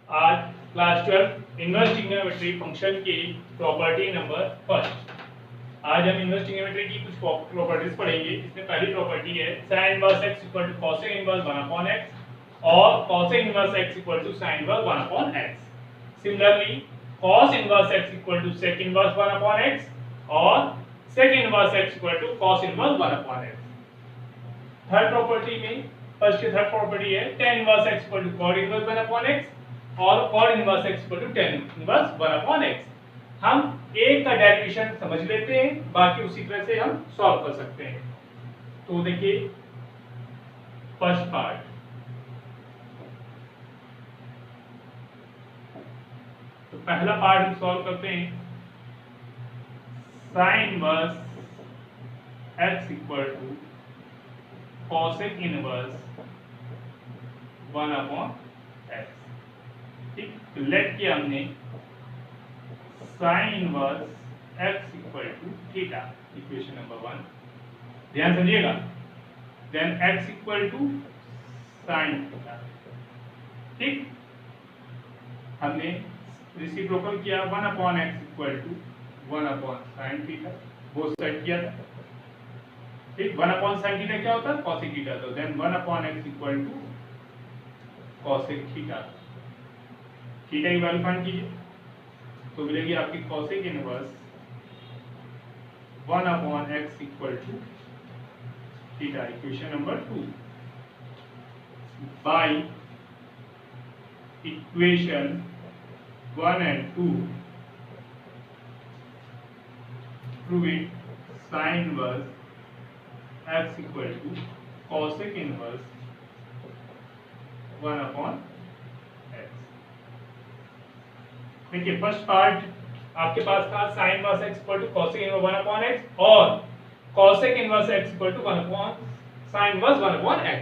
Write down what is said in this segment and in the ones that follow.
आज class 12 inverse trigonometry function की property number first. आज हम इनवर्स ट्रिग्नोमेट्री की कुछ प्रॉपर्टीज पढ़ेंगे। इसमें पहली प्रॉपर्टी है sin inverse x equal to cosec inverse 1 upon x और cosec inverse x equal to sin inverse 1 upon x। Similarly cos inverse x equal to sec inverse 1 upon x और sec inverse x equal to cos inverse 1 upon x। Third property में फर्स्ट की third property है tan inverse x equal to cot inverse 1 upon x और cot inverse x equal to tan inverse 1 upon x। हम एक का derivation समझ लेते हैं, बाकी उसी तरह से हम सॉल्व कर सकते हैं। तो देखिए फर्स्ट पार्ट, तो पहला पार्ट हम सॉल्व करते हैं। sin inverse x equal to cosec inverse 1 upon x। ठीक, तो लेट किया हमने sin inverse x equal to theta, equation number 1। ध्यान समझिएगा, then x equal to sin theta. ठीक, हमने रेसिप्रोकल किया 1 upon x equal to 1 upon sin theta, वो सेट किया था। ठीक, 1 अपॉन sin थीटा क्या होता है? cosec theta. तो then 1 upon x equal to cosec theta. Theta की वैल्यू फाइंड कीजिए, तो मिलेगी आपकी cosec inverse 1 upon x equal to theta, equation number 2। By equation 1 and 2 prove it sin inverse x equal to cosec inverse 1 upon x। देखिए first part आपके पास था sin inverse x equal to cosec inverse 1 upon x और cosec inverse x equal to 1 upon sin inverse 1 upon x।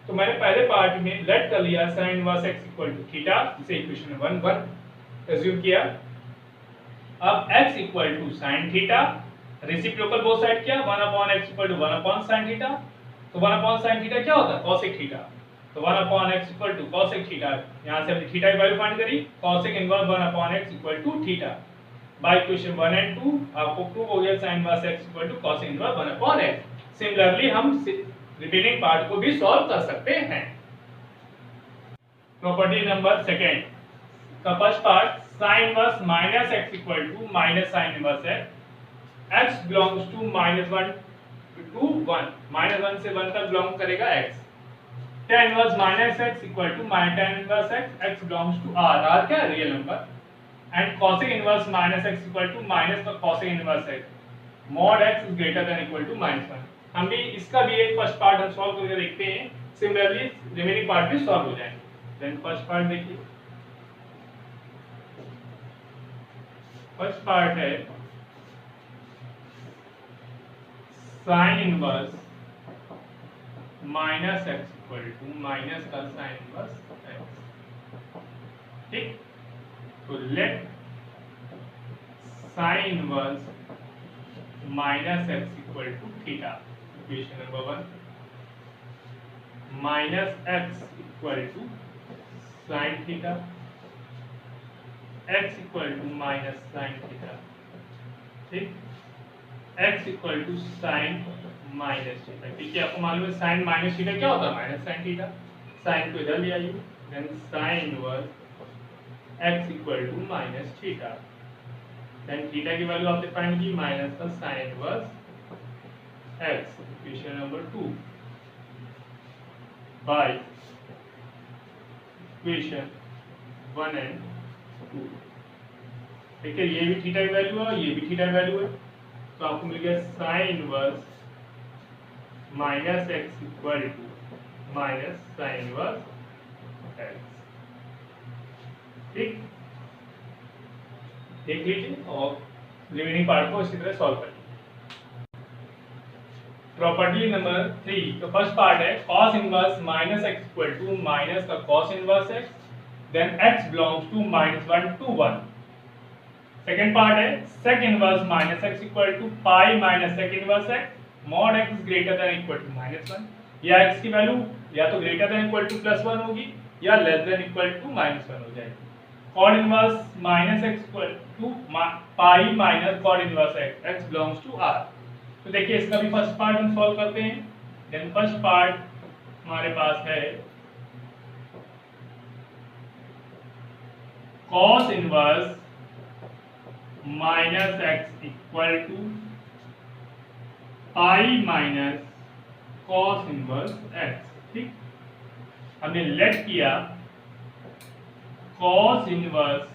तो मैंने पहले part में late कर लिया sin inverse x equal to theta, इसे इक्वेशन 1 एज्यूम किया। अब x equal to sin theta, reciprocal both side किया, 1 upon x equal to 1 upon sin theta. तो 1 अपॉन sin थीटा क्या होता है? cosec theta. तो 1 upon x equal to cosec theta, यहां से हमने थीटा की वैल्यू फाइंड करी, cosec inverse 1 upon x equal to theta. By equation 1 and 2 आपको प्रूव हो गया sin inverse x equal to cosec inverse 1 upon x। Similarly हम रिमेनिंग पार्ट को भी सॉल्व कर सकते हैं। प्रॉपर्टी नंबर सेकंड का first part, sin inverse minus x equal to minus sin inverse x belongs to -1 to 1, -1 से 1 तक belong करेगा x। tan inverse minus x equal to tan inverse x belongs to r क्या है? Real number. And cosec inverse minus x equal to minus का cosec inverse x mod x is greater than equal to -1। हम भी इसका भी एक first part हम solve करके देखते हैं, सिमिलरली रिमेनिंग पार्ट भी सॉल्व हो जाएंगे। देन फर्स्ट पार्ट देखिए, फर्स्ट पार्ट है sin inverse minus x equal to minus का sin इनवर्स x। ठीक, तो let sin inverse minus x equal to theta, equation number 1, minus x equal to sin theta, x equal to minus sin theta. ठीक, x equal to sin minus theta. ठीक है, आपको मालूम है sin minus theta क्या होता है? Minus sin theta. sin को इधर ले आइए, then sin inverse x equal to minus theta. Then theta की वैल्यू आपने फाइंड की, माइनस का sin inverse x, equation number 2 by equation 1 and 2। ठीक है, ये भी थीटा की वैल्यू है, ये भी थीटा की वैल्यू है, तो आपको मिल गया sin inverse minus x equal to minus sin inverse x। ठीक, देख लीजिए और रिमेनिंग पार्ट को इसी तरह सॉल्व करिए। प्रॉपर्टी नंबर 3, तो फर्स्ट पार्ट है cos inverse minus x equal to minus का cos inverse x, then x belongs to -1 to 1। Second part है sec inverse minus x equal to pi minus sec inverse x mod x is greater than equal to -1। या x की value या तो greater than equal to +1 होगी या less than equal to -1 हो जाएगी। Cot inverse minus x equal to pi minus cot inverse x, x belongs to R. तो देखिए इसका भी फर्स्ट पार्ट हम सॉल्व करते हैं। देन फर्स्ट पार्ट हमारे पास है cos inverse minus x equal to pi minus cos inverse x. ठीक, हमने लेट किया cos inverse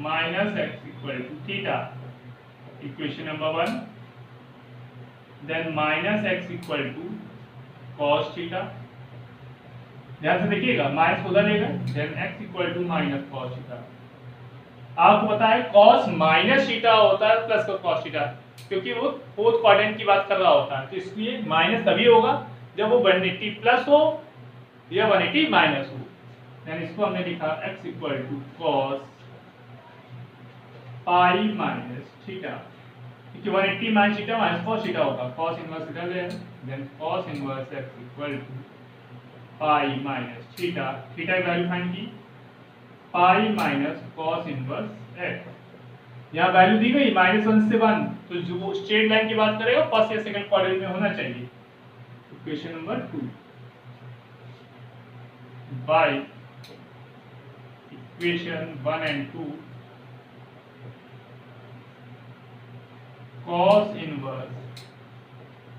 minus x equal to theta, equation number 1। Then minus x equal to cos theta, ध्यान से देखिएगा minus उधर लेगा, then x equal to minus cos theta. आपको पता है cos माइनस थीटा होता है प्लस का cos थीटा, क्योंकि वो फोर्थ क्वाड्रेंट की बात कर रहा होता है, तो इसलिए माइनस तभी होगा जब वो 180 प्लस हो या 180 माइनस हो। देन इसको हमने लिखा x equal to cos pi minus theta, क्योंकि 180 minus theta minus cos theta होगा, cos इनवर्स थीटा ले, then cos inverse x equal to pi minus theta, theta की वैल्यू फाइंड की pi minus cos inverse x। यहाँ value दी गई -1 से 1, तो जो स्ट्रेट लाइन की बात करेगा फर्स्ट या सेकंड क्वाड्रेंट में होना चाहिए। Equation number 2 by equation 1 and 2 cos inverse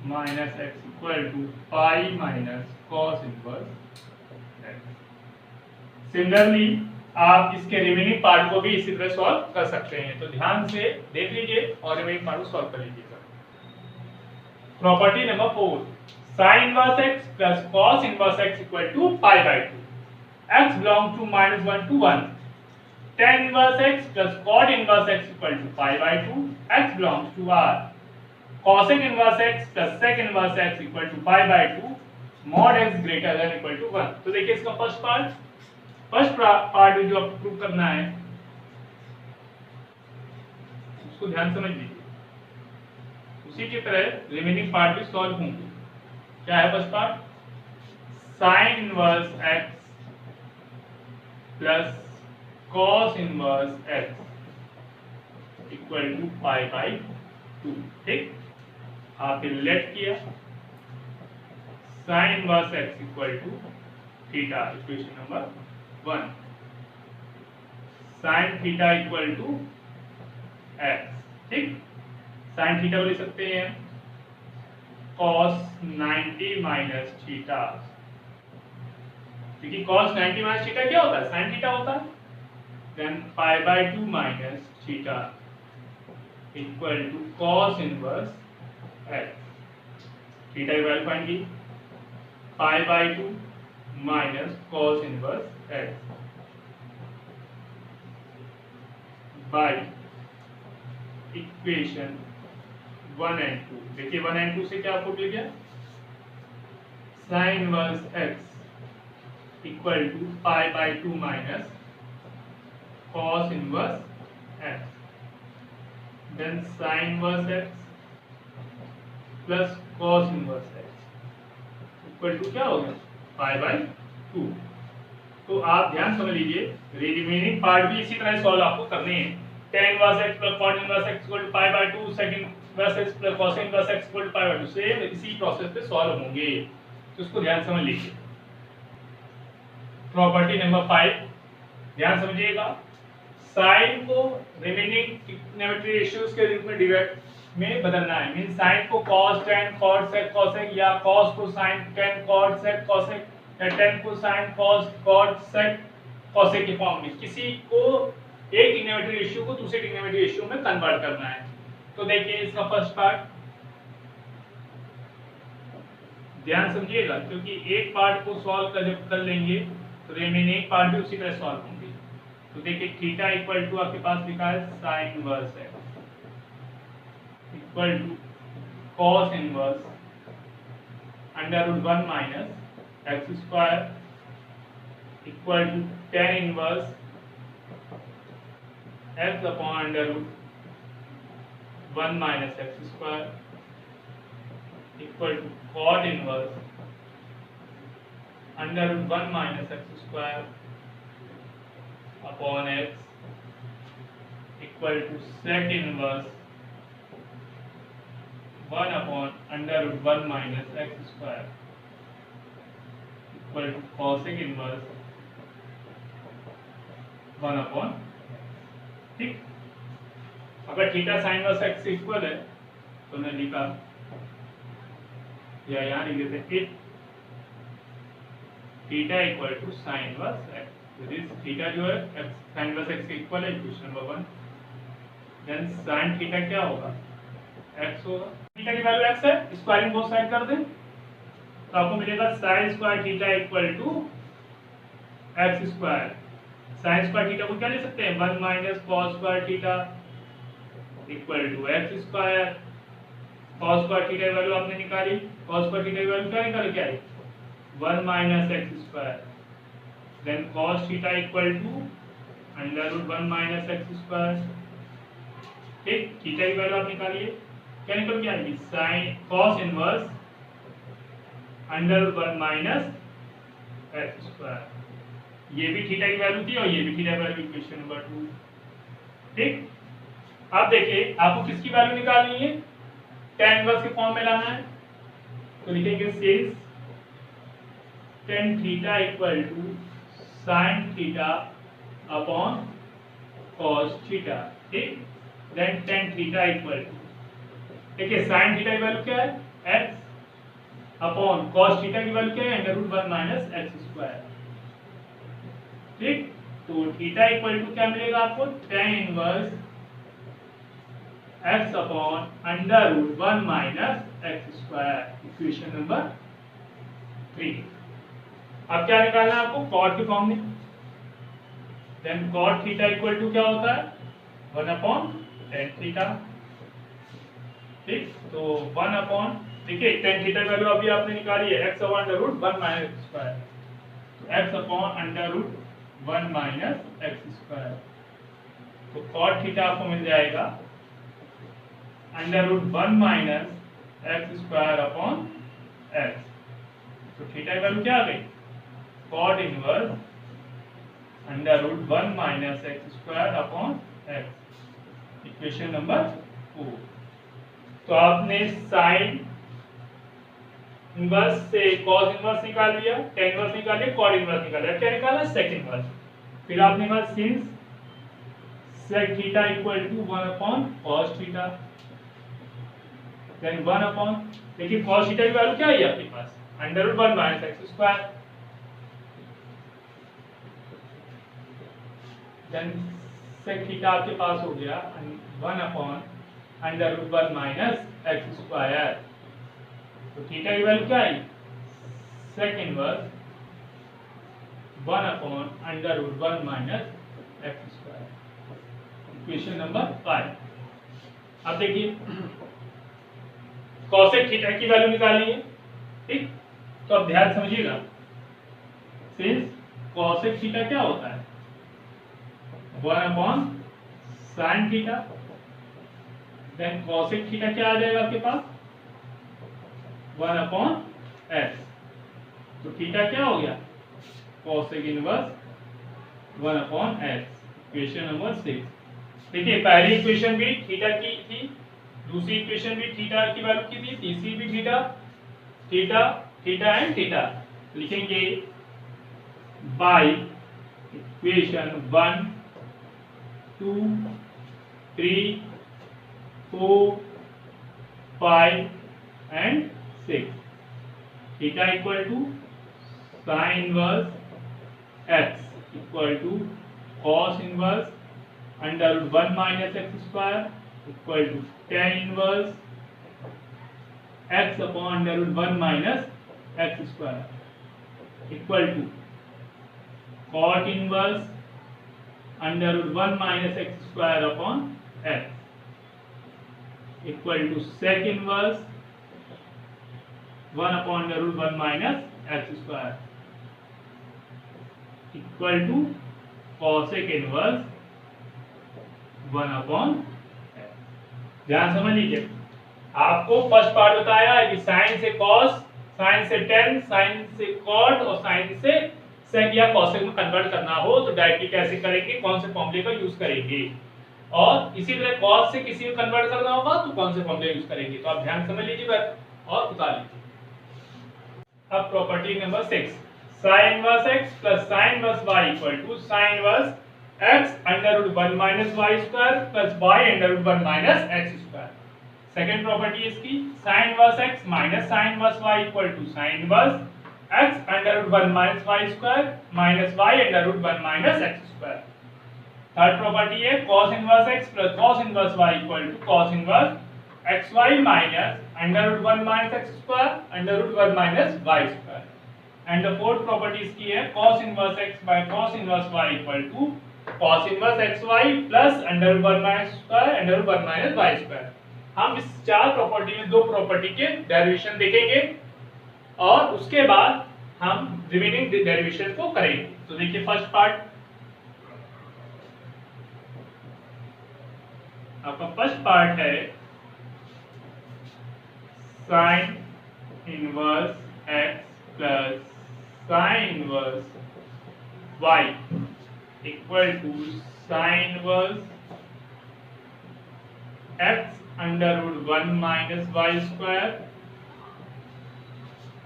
minus x equal to pi minus cos inverse x। Similarly आप इसके रिमेनिंग पार्ट को भी इसी तरह सॉल्व कर सकते हैं, तो ध्यान से देख लीजिए और रिमेनिंग पार्ट को सॉल्व कर लीजिएगा। Property number 4, sin inverse x plus cos inverse x equal to pi by 2, x belong to -1 to 1, tan inverse x plus cot inverse x equal to pi by 2, x belongs to r, cosec inverse x plus sec inverse x equal to pi by 2, mod x greater than equal to 1। तो देखिए इसका first part जो आपको prove करना है उसको ध्यान समझ लीजिए, उसी की तरह रिमेनिंग पार्ट भी सॉल्व होंगे। क्या है first part? sin inverse x plus cos inverse x equal to pi by 2। ठीक, आपने लेट किया sin inverse x equal to theta, equation number 1, sin theta equal to x। ठीक, sin थीटा को लिख सकते हैं cos 90 माइनस थीटा, क्योंकि cos 90 minus theta क्या होता है? sin थीटा होता है। Then pi by 2 minus theta equal to cos inverse x, theta की वैल्यू फाइंड की पाई by 2 minus cos inverse x bye equation 1 and 2। देखिए 1 एंड 2 से क्या आपको मिल गया? sin inverse x equal to pi by 2 minus cos inverse x, then sin inverse x plus cos inverse x equal to क्या होगा? Pi by 2। तो आप ध्यान समझ लीजिए, रिमेनिंग पार्ट भी इसी तरह सॉल्व आपको करने हैं। tan inverse x plus cot inverse x equal to pi by 2, second inverse x plus cos inverse x equal to pi by 2, same इसी प्रोसेस पे सॉल्व होंगे, तो इसको ध्यान समझ लीजिए। प्रॉपर्टी नंबर 5, ध्यान समझिएगा, sin को रिमेनिंग ट्रिग्नोमेट्री रेशियोज के रूप में डिवाइड में बदलना है, मीन sin को cos tan cot sec cosec, या cos को sin tan cot sec cosec, या tan को sin cos cot sec cosec के फॉर्म में किसी को एक ट्रिग्नोमेट्री रेशियो को दूसरे ट्रिग्नोमेट्री रेशियो में कन्वर्ट करना है। तो देखिए इसका फर्स्ट पार्ट ध्यान समझिएगा, क्योंकि एक पार्ट को सॉल्व कर लेंगे तो रिमेनिंग पार्ट भी उसी तरह सॉल्व होंगे। तो देखिए थीटा इक्वल टू आपके पास लिखा है sin इनवर्स है equal to cos inverse √1 minus x square equal to tan inverse x upon √1 minus x square equal to cot inverse √1 minus x square upon x equal to sec inverse 1 upon under root 1 minus x square equal to cosec inverse 1 upon, ठीक। अगर theta sine inverse x से equal है तो मैं लिखा या यहाँ लिख देते हैं theta equal to sine inverse x, theta जो है साइन इनवर्स एक्स के इक्वल है, equation number 1। Then sine theta क्या होगा, एक्स होगा। थीटा की वैल्यू एक्स है, स्क्वायरिंग बोथ साइड कर दें तो आपको मिलेगा sine square theta equal to x square. Sine square theta को क्या लिख सकते हैं, 1 minus cos square theta equal to x square. Cos square theta की वैल्यू आपने निकाली, कॉस स्क्वायर थीटा की वैल्यू क्या निकाल के आई, 1 minus x square. Then cos theta equal to under root 1 minus x square, ठीक। थीटा की वैल्यू आप निकालिए, क्या निकल के आएगी, sine cos inverse under root 1 minus x square. ये भी थीटा की वैल्यू थी और ये भी थीटा की वैल्यू, इक्वेशन नंबर 2, ठीक। अब देखिए आपको किसकी वैल्यू निकालनी है, tan इनवर्स के फॉर्म में लाना है तो लिखेंगे since tan theta equal to sin theta upon cos theta, ठीक। Then tan theta equal to, देखिए sin थीटा की वैल्यू क्या है, x अपॉन cos थीटा की वैल्यू क्या है, under root 1 minus x square, ठीक। तो थीटा इक्वल टू क्या मिलेगा आपको, tan inverse x upon under root 1 minus x square, equation number 3। अब क्या निकालना है आपको, कॉट के फॉर्म में। Then cot theta equal to क्या होता है, 1 अपॉन tan थीटा, ठीक। तो 1 अपॉन, देखिए tan थीटा की वैल्यू अभी आपने निकाली है, x upon under root 1 minus x square, तो x upon under root 1 minus x square. तो कॉट थीटा आपको मिल जाएगा under root 1 minus x square upon x. तो थीटा की वैल्यू क्या आ गई, cot inverse under root 1 minus x square upon x, equation number 4। तो आपने साइन इनवर्स से कॉस इनवर्स निकाल लिया, tan इनवर्स निकाल लिया, कॉट इनवर्स निकाल लिया, क्या निकाला, सेक इनवर्स। फिर आपने निकाला since sec theta equal to 1 upon cos theta, then 1 upon, देखिए cos थीटा की वैल्यू क्या है आपके पास, under root 1 minus x square. Then sec theta आपके पास हो गया 1 upon under root 1 minus x square. तो थीटा की वैल्यू क्या है, sec inverse 1 upon under root 1 minus x square, equation number 5। अब देखिए कॉसेक थीटा की वैल्यू निकालनी है, ठीक। तो अब ध्यान समझिएगा, सिंस कॉसेक थीटा क्या होता है, 1 upon sine theta, then cosec theta क्या आ जाएगा आपके पास, 1 अपॉन एक्स। तो थीटा क्या हो गया, cosec inverse 1 upon x, equation number 6। देखिए पहली इक्वेशन भी थीटा की थी, दूसरी इक्वेशन भी थीटा की वैल्यू की थी, तीसरी भी theta, theta theta and theta. लिखेंगे by equation 1 2 3 4 5 and 6, theta equal to sine inverse x equal to cos inverse under root 1 minus x square equal to tan inverse x upon under root 1 minus x square equal to cot inverse under root 1 minus x square upon x equal to sec inverse 1 upon under root 1 minus x square equal to cosec inverse 1 upon. ध्यान समझ लीजिए, आपको first part बताया है कि sign से cos, sign से ten, sign से कॉट और साइन से सेक या कॉसेक में कन्वर्ट करना हो तो डायरेक्टली कैसे करेंगे, कौन से फॉर्मूले का यूज करेंगे। और इसी तरह cos से किसी को कन्वर्ट करना होगा तो कौन से फॉर्मूले यूज करेंगे, तो आप ध्यान समझ लीजिए बात और उतार लीजिए। अब property number 6, sin inverse x plus sin inverse y equal to sin inverse x under root 1 minus y square plus y under root 1 minus x square। Second property इसकी sin inverse x minus sin inverse y equal to sin inverse x under root 1 minus y square minus y under root 1 minus x square। Third property है cos inverse x plus cos inverse y equal to cos inverse xy minus under root 1 minus x square under root 1 minus y square। and the fourth property इसकी है cos inverse x by cos inverse y equal to cos inverse xy plus under root 1 minus square under root 1 minus y square। हम इस चार property में दो property के derivation देखेंगे और उसके बाद हम रिमेनिंग डेरिवेशन को करेंगे। तो देखिए फर्स्ट पार्ट, आपका फर्स्ट पार्ट है sin inverse x plus sin inverse y equal to sin inverse x under root 1 minus y square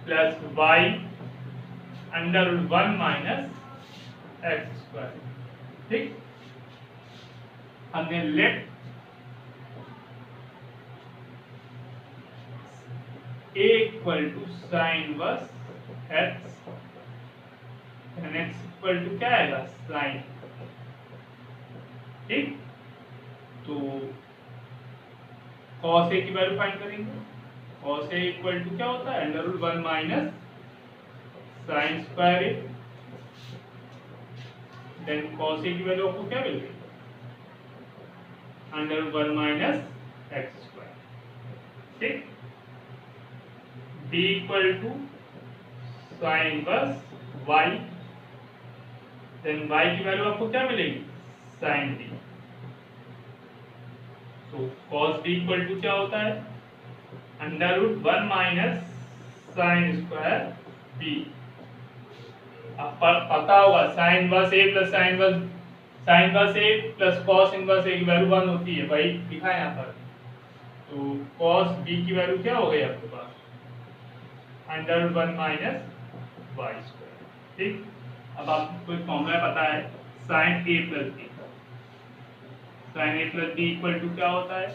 plus y under root 1 minus x square। ठीक, हमने let a equal to sin inverse x and x equal to क्या आएगा sin। ठीक, तो cos a की value find करेंगे। cos a equal to क्या होता है under root 1 minus sine square a, then cos a की वैल्यू आपको क्या मिल गई under root 1 minus x square. ठीक, b equal to sine inverse y, then y की वैल्यू आपको क्या मिलेगी साइन b। तो cos b इक्वल टू क्या होता है under root 1 minus sine square b। आपको पता होगा sine inverse a plus sine inverse a plus cos inverse a की वैल्यू 1 होती है, भाई लिखा है यहाँ पर। तो cos b की वैल्यू क्या हो गई आपके पास under root 1 minus y square. ठीक, अब आपको कोई फॉर्मूला पता है sine a plus b, sine a plus b equal to क्या होता है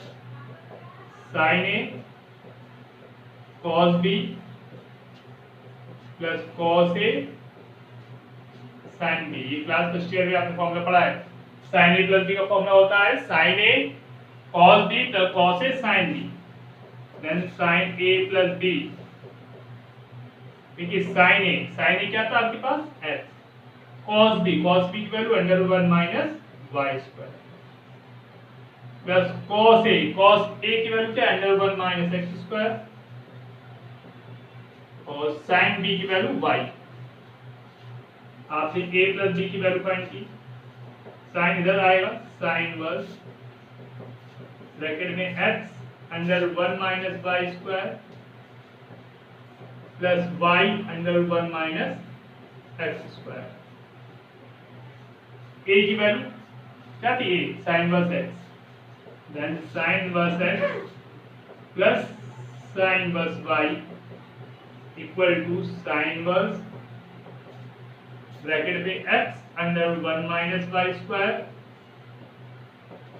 sine a cos b plus cos a sine b। ये क्लास फर्स्ट ईयर में आपने फॉर्मूला पढ़ा है। साइन a प्लस b का फॉर्मूला होता है sine a cos b plus cos a sine b, then sine a plus b। देखिए sine a क्या था आपके पास x, cos b की value under root 1 minus y square plus cos a की वैल्यू क्या under root 1 minus x square और sin b की वैल्यू y। आपने a प्लस b की वैल्यू फाइंड की, sin इधर आएगा sin इनवर्स ब्रैकेट में x under root 1 minus y square plus y under 1 minus x square. a की value क्या थी a sin inverse x, then sin inverse x plus sin inverse y equal to sin inverse bracket में x under 1 minus y square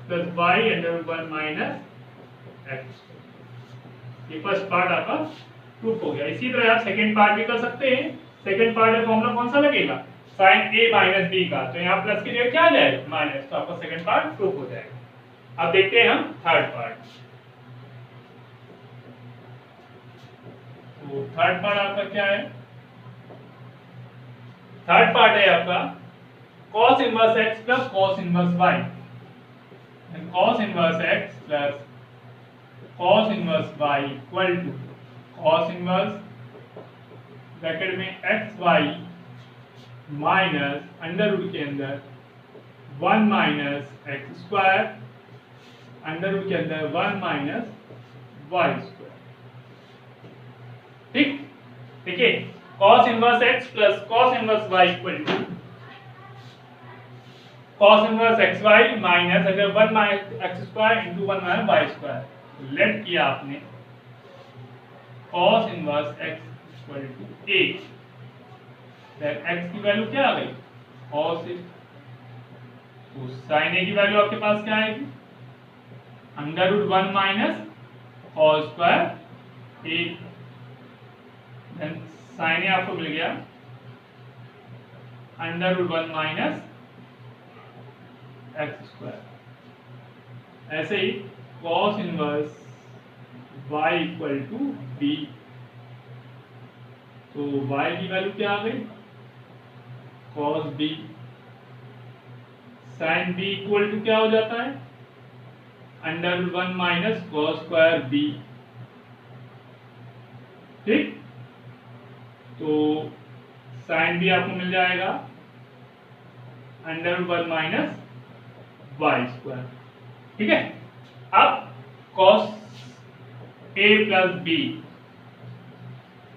plus y under 1 minus x। ये first part आपका proof हो गया। इसी तरह आप सेकंड पार्ट भी कर सकते हैं। सेकंड पार्ट में फॉर्मूला कौन सा लगेगा sin a माइनस b का, तो यहाँ प्लस की जगह क्या आ जाएगा माइनस, तो आपका सेकंड पार्ट प्रूफ हो जाएगा। अब देखते हैं हम थर्ड पार्ट। तो थर्ड पार्ट आपका क्या है, थर्ड पार्ट है आपका cos inverse x plus cos inverse y, cos inverse x plus cos inverse y equal to cos inverse bracket में x y minus under root के अंदर 1 minus x square under root के अंदर 1 minus y square. ठीक, देखिए cos inverse x plus cos inverse y equal to cos inverse xy minus अगर 1 minus x square into 1 minus y square let किया आपने cos inverse x equal to a, then x की value क्या आ गई cos a, तो sin a की वैल्यू आपके पास क्या आएगी under root 1 minus cos square a, then sin a आपको मिल गया under root 1 minus x square. ऐसे ही cos inverse y equal to b, तो y की वैल्यू क्या आ गई cos b, sin b equal to क्या हो जाता है under root 1 minus cos square b, ठीक। तो sin b आपको मिल जाएगा under root 1 minus y square, ठीक है। अब cos a plus b,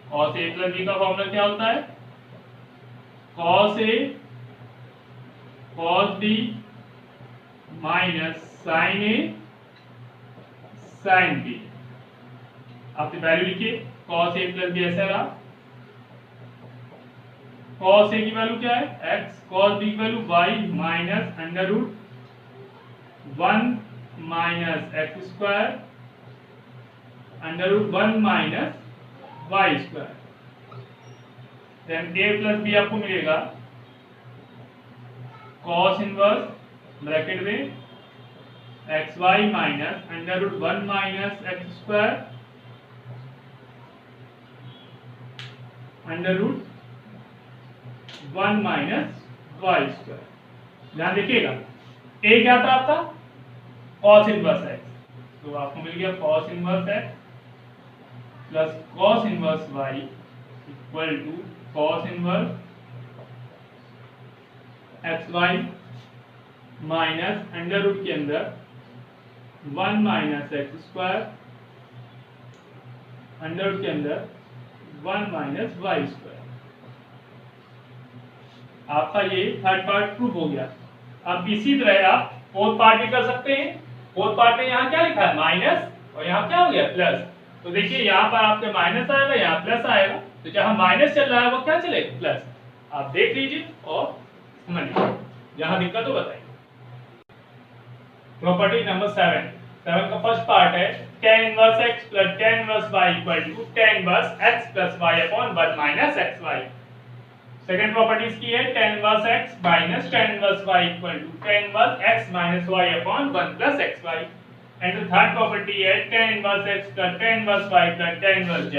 cos a plus b का फॉर्मूला क्या होता है cos a cos b minus sin a sin b। आपने वैल्यू लिखिए cos a प्लस b ऐसा रहा, cos a की वैल्यू क्या है x, cos b की value y minus under root 1 minus x square under root 1 minus y square, then a plus b आपको मिलेगा cos इनवर्स ब्रैकेट में x y minus under root 1 minus x square under root 1 minus y square. ध्यान देखिएगा a क्या था आपका cos inverse x, तो आपको मिल गया cos inverse x plus cos inverse y equal to cos inverse x y minus under root के अंदर 1 minus x square under root के अंदर 1 माइनस वाई स्क्वायर। आपका ये थर्ड पार्ट प्रूफ हो गया। अब इसी तरह आप फोर्थ पार्ट भी कर सकते हैं। फोर्थ पार्ट में यहाँ क्या लिखा है माइनस और यहाँ क्या हो गया प्लस, तो देखिए यहाँ पर आपके माइनस आएगा यहाँ प्लस आएगा, तो जहाँ माइनस चल रहा है वो क्या चलेगा प्लस। आप देख लीजिए और समझ लीजिए, जहाँ दिक्कत हो बताइए। प्रॉपर्टी नंबर 7 का फर्स्ट पार्ट है tan inverse x plus tan inverse y equal to tan inverse x plus y upon 1 minus xy। Second property इसकी है tan inverse x minus tan inverse y equal to tan inverse x minus y upon 1 plus xy। And the third property है tan inverse x plus tan inverse y plus tan inverse z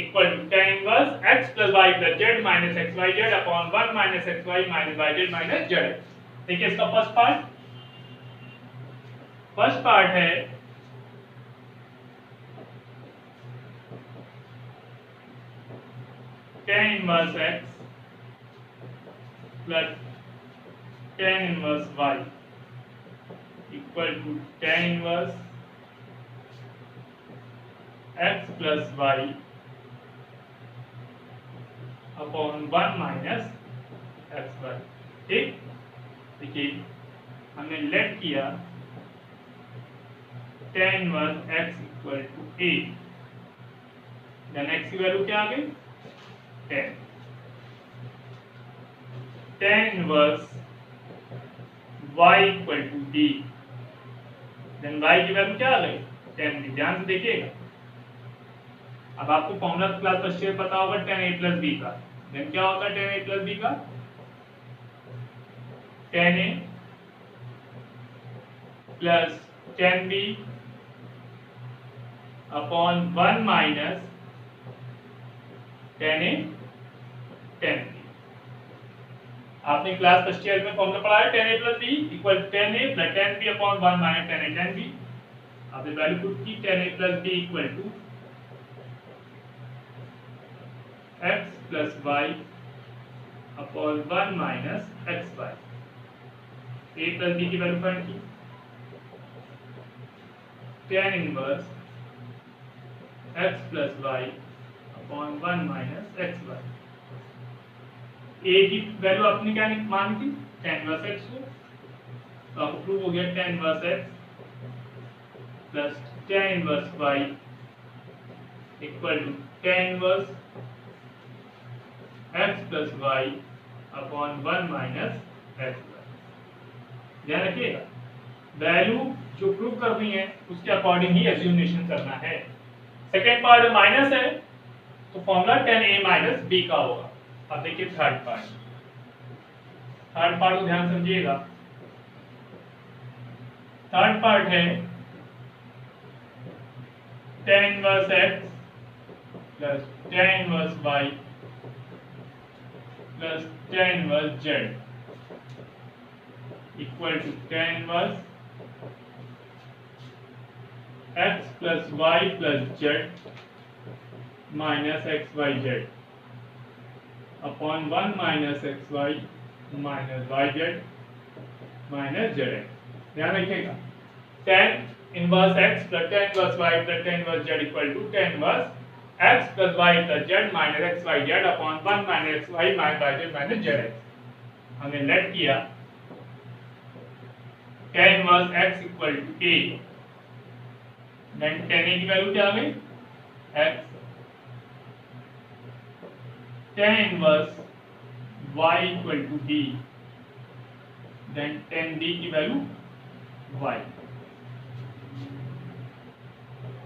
equal to tan inverse x plus y plus z minus xyz upon 1 minus xy minus yz minus z। देखिए इसका first part है tan inverse x plus tan inverse y equal to tan inverse x plus y upon 1 minus xy। ठीक, देखिए हमने let किया tan inverse x equal to a, then x की value क्या आ गई 10, tan inverse y equal to d, then y की value क्या आ गई 10 d। ध्यान से देखिएगा, अब आपको फॉर्मूला क्लास फर्स्ट ईयर पता होगा tan a प्लस b का, देन क्या होता है tan a प्लस b का tan a plus tan b upon 1 minus tan a tan b। आपने क्लास फर्स्ट ईयर में फॉर्मूला पढ़ा है tan a plus b equal tan a plus tan b upon 1 minus tan a tan b। आपने value put की tan a plus b equal to x plus y upon 1 minus xy। a plus b की value find की tan inverse x plus y upon 1 minus xy। a की value आपने क्या मानी थी tan inverse x को, तो आपको प्रूव हो गया tan inverse x plus tan inverse y equal to tan inverse x plus y upon 1 minus x। ध्यान रखिएगा, वैल्यू जो प्रूव करनी है उसके अकॉर्डिंग ही एज्यूमेशन करना है। सेकेंड पार्ट माइनस है तो formula tan a minus b का होगा। अब देखिए थर्ड पार्ट को ध्यान समझिएगा। थर्ड पार्ट है tan inverse x plus tan inverse y plus tan inverse z equal to tan inverse x plus y plus z minus x y z upon 1 minus x y minus y z minus z x. ध्यान रखिएगा, tan inverse x plus tan inverse y plus tan inverse z equal to tan inverse x plus y plus z minus x y z upon 1 minus x y minus y z minus z x. हमने let किया tan inverse x equal to a, then tan a की value क्या आ गई x, tan inverse y equal to b, then tan b की value y,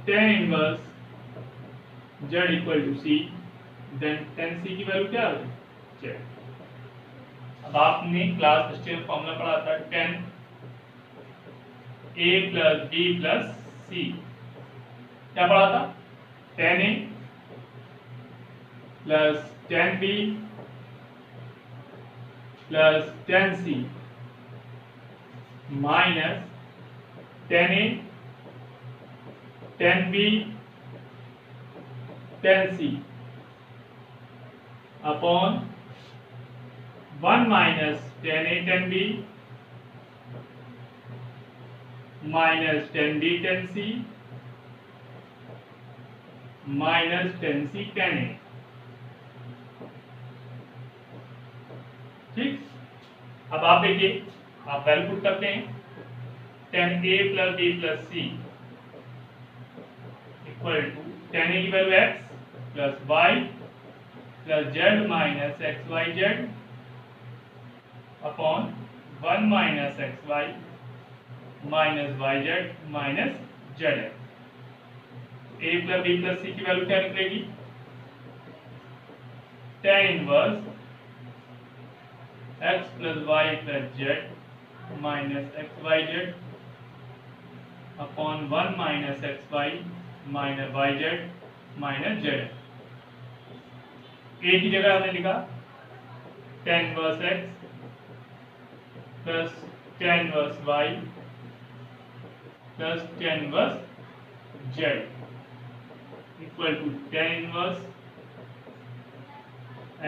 tan inverse z equal to c, then tan c की value क्या है z। अब आपने क्लास फर्स्ट ईयर फॉर्मूला पढ़ा था tan a plus b plus c, क्या पढ़ा था tan a plus tan b plus tan c minus tan a tan b tan c upon 1 minus tan a tan b minus tan b tan c minus tan c tan a। ठीक, अब आप देखिए, आप value put करते हैं tan a plus b plus c equal to tan a की value x plus y plus z minus x y z upon 1 minus x y minus y z minus z x. a plus b plus c की value क्या निकलेगी tan inverse x plus y plus z minus x y z upon 1 minus x y minus y z minus z. A की जगह हमने लिखा tan inverse x plus tan inverse y plus tan inverse z equal to tan inverse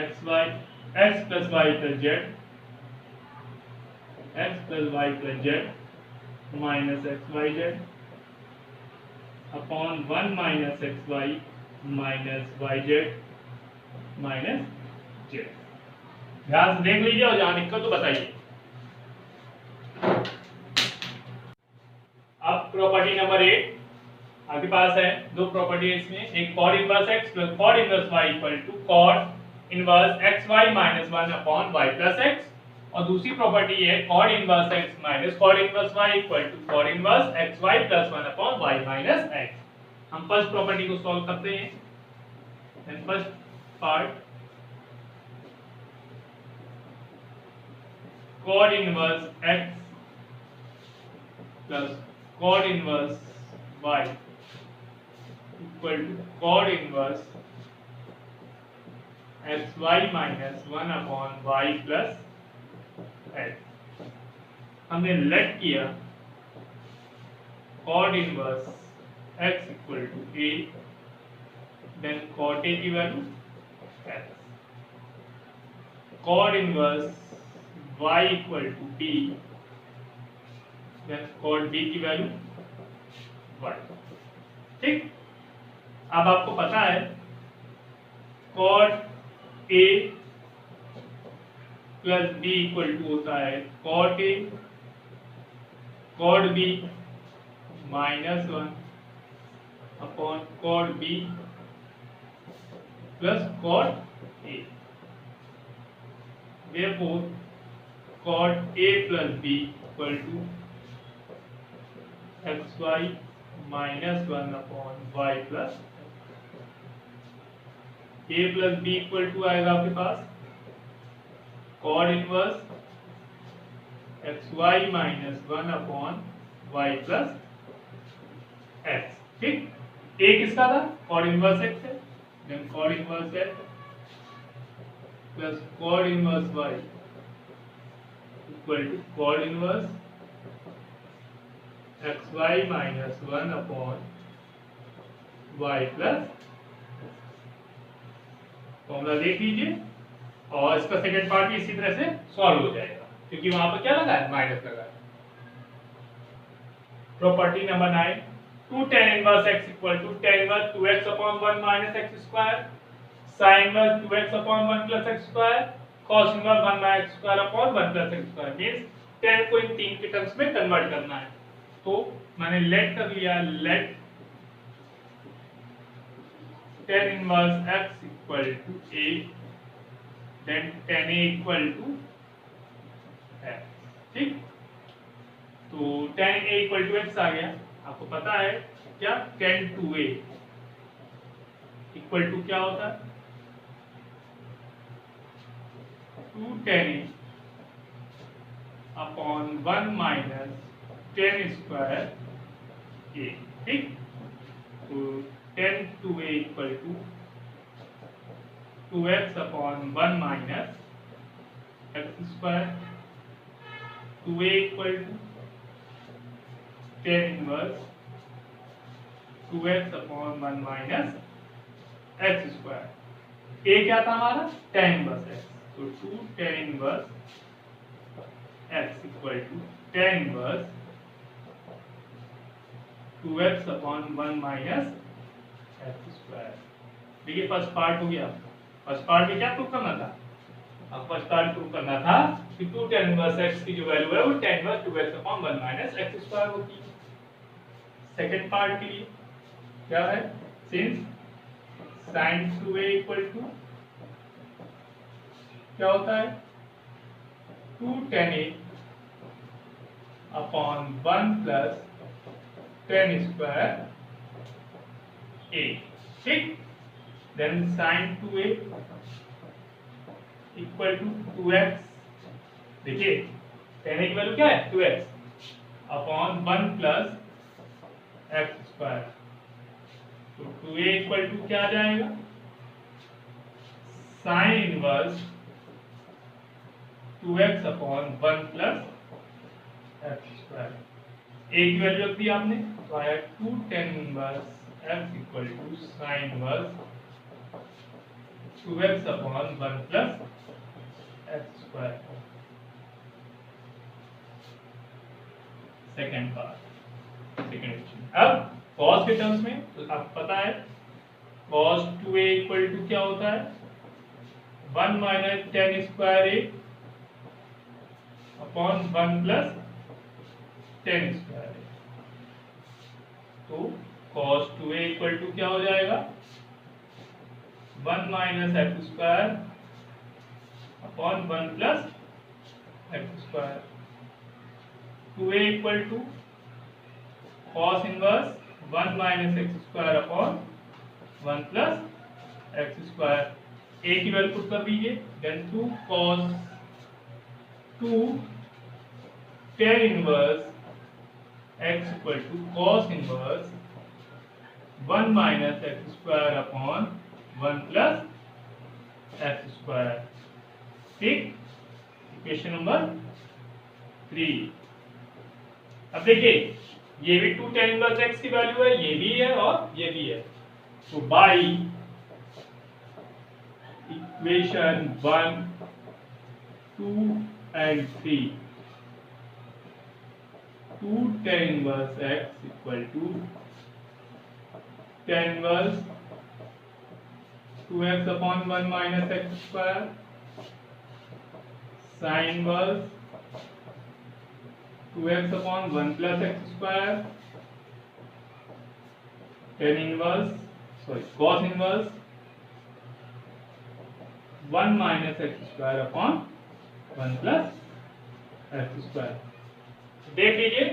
x plus y plus z x plus y plus z minus x y z upon 1 minus x y minus y z minus z. ध्यान से देख लीजिए और जहां दिक्कत तो बताइए। अब प्रॉपर्टी नंबर 8 आपके पास है, दो प्रॉपर्टी है इसमें, एक cot inverse x plus cot inverse y equal to cot inverse xy minus 1 upon y plus x, और दूसरी प्रॉपर्टी है cot inverse x minus cot inverse y equal to cot inverse xy plus 1 upon y minus x। हम first property को solve करते हैं। And first part cot inverse x plus cot inverse y equal to cot inverse xy minus 1 upon y plus x। हमने let किया cot inverse x equal to a, then cot a की value x, cot inverse y equal to b, then cot b की value y। ठीक, अब आपको पता है cot a plus b equal to होता है cot a cot b -1 upon cot b plus cot a. Therefore, cot A plus B equal to xy -1 upon y plus A plus B equal to आएगा आपके पास cot inverse xy -1 upon y plus x। ठीक, A किसका था? cot inverse x है, then cot inverse x plus cot inverse y equal to cot inverse xy -1 upon y plus। Formula देख लीजिए और इसका सेकंड पार्ट भी इसी तरह से सॉल्व हो जाएगा क्योंकि वहां पर क्या लगा है? माइनस लगा है। Property number 9, 2 tan inverse x equal to tan inverse 2x upon 1 minus x square sin inverse 2x upon 1 plus x square cos inverse 1 minus x square upon 1 plus x square। Means tan को इन तीन के terms में convert करना है। तो मैंने late कर लिया, late tan inverse x equal to a, then tan a equal to x। ठीक, तो tan a equal to x आ गया। आपको पता है क्या? tan 2a इक्वल टू क्या होता है? 2 tan a upon 1 minus tan square a। ठीक, तो tan 2a equal to 2x upon 1 minus x square. 2a equal to tan inverse 2x upon 1 minus x square. a क्या था हमारा? tan inverse x, तो 2 tan inverse x equal to tan inverse 2x upon 1 minus x square. देखिए first part हो गया। First part में क्या prove करना था? अब फर्स्ट पार्ट प्रूव करना था कि 2 tan इनवर्स x की जो वैल्यू है वो tan inverse 2x upon 1 minus x square होती है। सेकंड पार्ट के लिए क्या है? Since sin 2a equal to क्या होता है? 2 tan a upon 1 plus tan square a। ठीक, then sin 2a equal to 2x। देखिए tan a की वैल्यू क्या है? 2x upon 1 plus x square. तो 2a इक्वल टू क्या आ जाएगा? sin inverse 2x upon 1 plus x square. a की वैल्यू रख दी आपने, तो आया 2 tan inverse x equal to sin inverse 2x upon 1 plus x square. Second part, second question. अब cos के टर्म्स में तो आपको पता है cos 2a इक्वल टू क्या होता है? 1 minus tan square a upon 1 plus tan square a। तो cos 2a इक्वल टू क्या हो जाएगा? 1 minus x square upon 1 plus x square. 2a equal to cos inverse 1 minus x square upon 1 plus x square. a की value put कर दीजिए, then 2 cos 2 tan inverse x equal to cos inverse 1 minus x square upon 1 plus x square. ठीक, equation number 3। अब देखिए ये भी 2 tan inverse x की value है, ये भी है और ये भी है। तो by equation 1, 2 and 3 2 tan inverse x equal to tan inverse 2x upon 1 minus x square sin inverse 2x upon 1 plus x square tan inverse cos inverse 1 minus x square upon 1 plus x square। देख लीजिए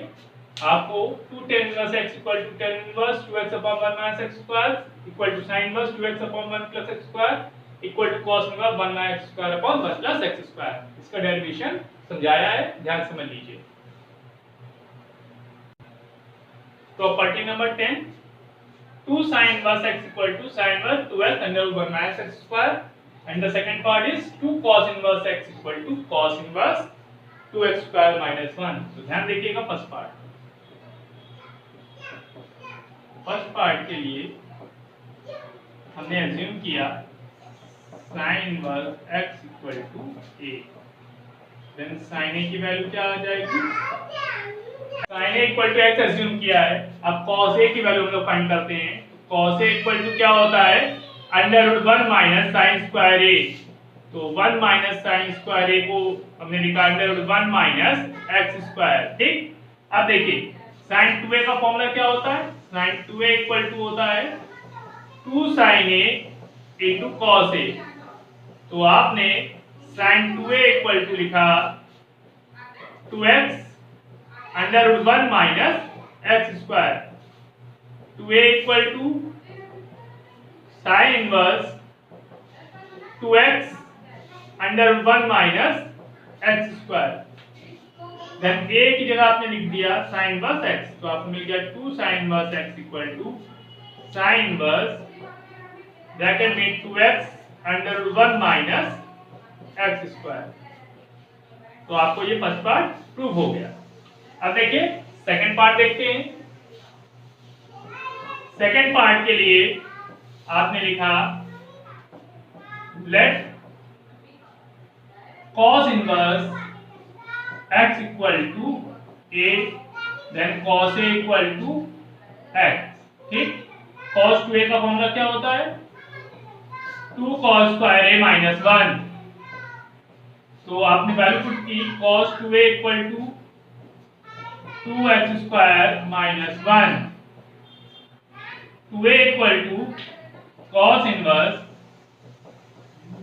आपको 2 tan inverse x equal to tan inverse 2x upon 1 minus x square equal to sin inverse 2x upon 1 plus x square equal to cos inverse 1 minus x square upon 1 plus x square। इसका derivation समझाया है, ध्यान समझ लीजिए। Property number 10, 2 sin inverse x equal to sin inverse 2x under root 1 minus x square and the second part is 2 cos inverse x equal to cos inverse 2x square minus 1। तो ध्यान देखिएगा first part के लिए हमने assume किया sin inverse x equal to a, then sin a की value क्या आ जाएगी, sin a equal to x assume किया है। अब cos a की वैल्यू हम लोग फाइंड करते हैं। cos a इक्वल टू क्या होता है, under root 1 minus sine square a। तो 1 माइनस साइन स्क्वायर a को हमने लिखा under root 1 minus x square. ठीक, अब देखिए sin 2a का फॉर्मूला क्या होता है, sin 2a इक्वल टू होता है 2 sin a into cos a। तो आपने sin 2a इक्वल टू लिखा 2x under root 1 minus x square. 2a equal to sin inverse 2x under root 1 minus x square. Then a की जगह आपने लिख दिया sin इनवर्स x, तो आपको मिल गया 2 sin inverse x equal to sin inverse bracket में 2x under root 1 minus x square. तो आपको ये फर्स्ट पार्ट प्रूव हो गया। अब देखिए सेकंड पार्ट देखते हैं। सेकंड पार्ट के लिए आपने लिखा let cos inverse x equal to a, then cos a equal to x। ठीक, cos 2a का फॉर्मूला क्या होता है, 2 cos स्क्वायर a माइनस 1। तो आपने वैल्यू पुट की cos 2a equal to 2x square minus 1। 2a equal to cos inverse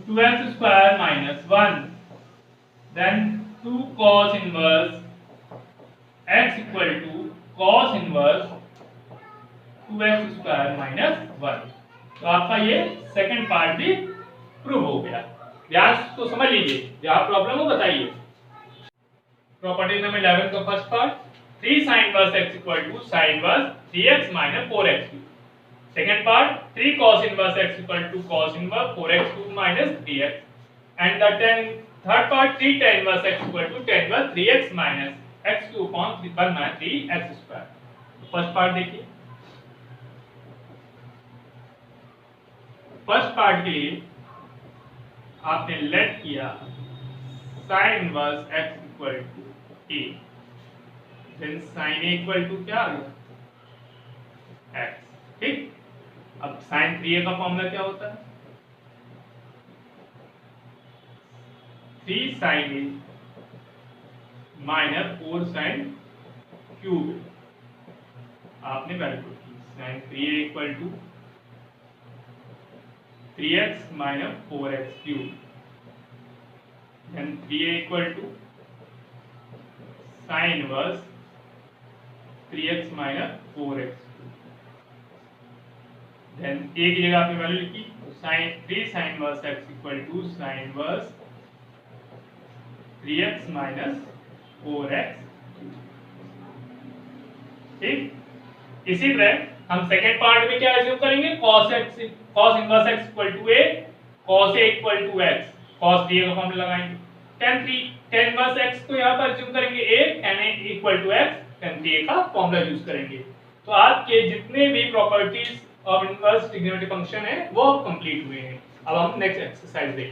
2x square minus 1, then 2 cos inverse x equal to cos inverse 2x square minus 1। तो आपका ये second part भी prove हो गया। ध्यान तो समझ लीजिए, जहां प्रॉब्लम हो बताइए। प्रॉपर्टी नंबर 11 का first part, 3 sin inverse x equal to sin inverse 3x minus 4x। Second part, 3 cos inverse x equal to cos inverse 4x minus 3x। And the third part, 3 tan inverse x equal to tan inverse 3x minus x upon 1 minus 3x square. First part देखिए, first part के लिए आपने let किया sin inverse x equal to a, then sin a equal to क्या आ गया, x। ठीक, अब sin 3a का फॉर्मूला क्या होता है, 3 sin a minus 4 sin cube. आपने वैल्यू पुट की sin 3a equal to 3x minus 4x cube, then 3a equal to sin inverse 3x minus 4x cube. Then a की जगह आपने वैल्यू लिखी, तो sin 3 sin inverse x equal to sin inverse 3x minus 4x। ठीक, इसी तरह हम second part में क्या एज्यूम करेंगे, cos inverse x equal to a, cos a equal to x। cos 3a का फॉर्मूला लगाएंगे, tan इनवर्स x को यहाँ पर एज्यूम करेंगे a, tan a equal to x, tan 3a का फॉर्मूला यूज करेंगे। तो आज के जितने भी properties of inverse trigonometric function है वो कंप्लीट हुए हैं। अब हम नेक्स्ट एक्सरसाइज देखेंगे।